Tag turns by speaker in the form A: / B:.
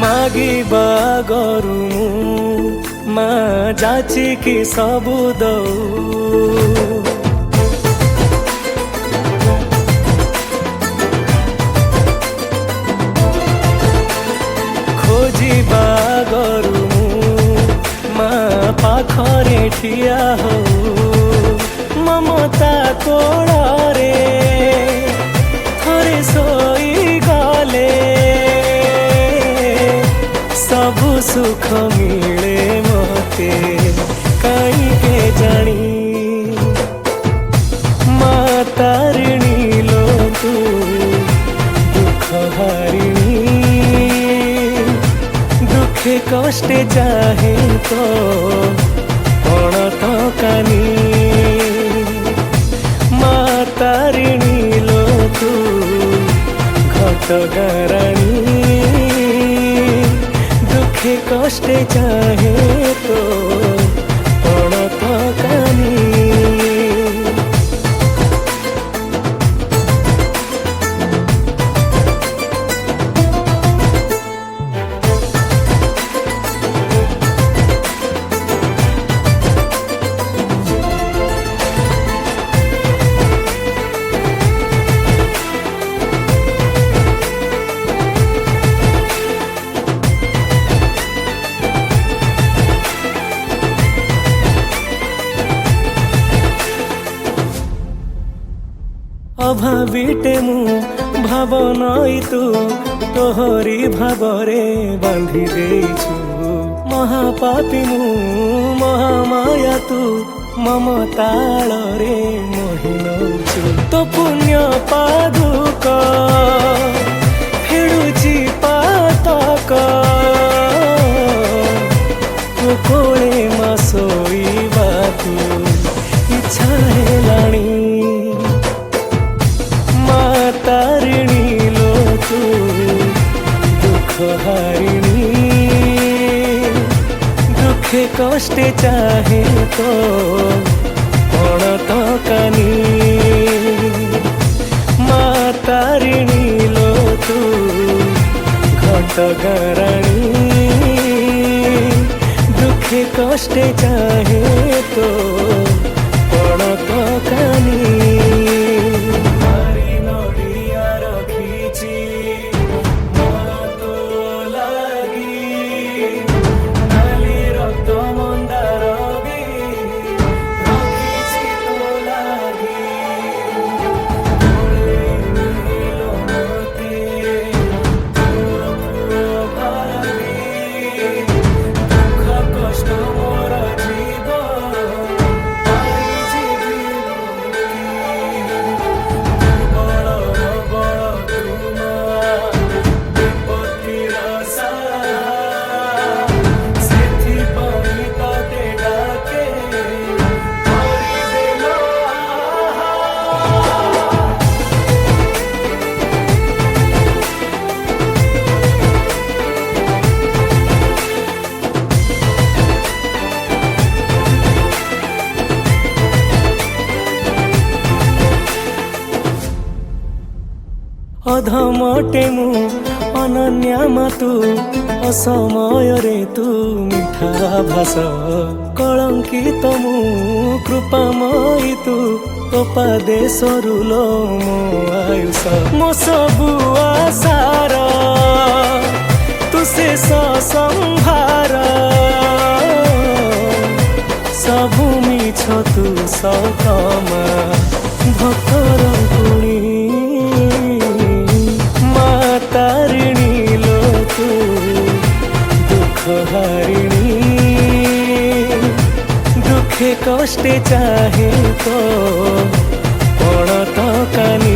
A: मागिबा गरु मा जाची कि सबु दऊ खोजिबा गरु मा पाखरे ठिया हो ममता कोड़े थोड़े सोई गले सबु सुख मिले मते कहीं के जानी माँ तारिणी लो तू दुख हारिणी दुखे कष्टे चाहे तो कौन तो कानी माँ तारिणी लो तू घटगाराणी दुखे कष्टे चाहे तो कौन तो कानी अभावीटे मु भाव नई तू तोहरी भावरे बांधी देछु महापापी मु महामाया तू ममताल रे मोहि नौछु तो पुण्य पादुक फेडुची पातक तो कोळे मा सोईबा तू इच्छा हेलाणी तारिणी लो तू दुख हारिणी दुखे कष्टे चाहे तो कौन तो कानी माँ तारिणी लो तू घटगाराणी दुखे कष्टे चाहे तो कौन तो कानी अधमटे मु अनन्या मातु असमय रे तू मिठा भाष कलंकित मु कृपामयी तू उपदेशरु लो मो आयुष मो सबु आशार तू शेष संभार सबु मिछ तू सतमा भक्तर पुणी तारिणी लो तू दुख हारिणी दुखे कष्टे चाहे तो कौन तो कानी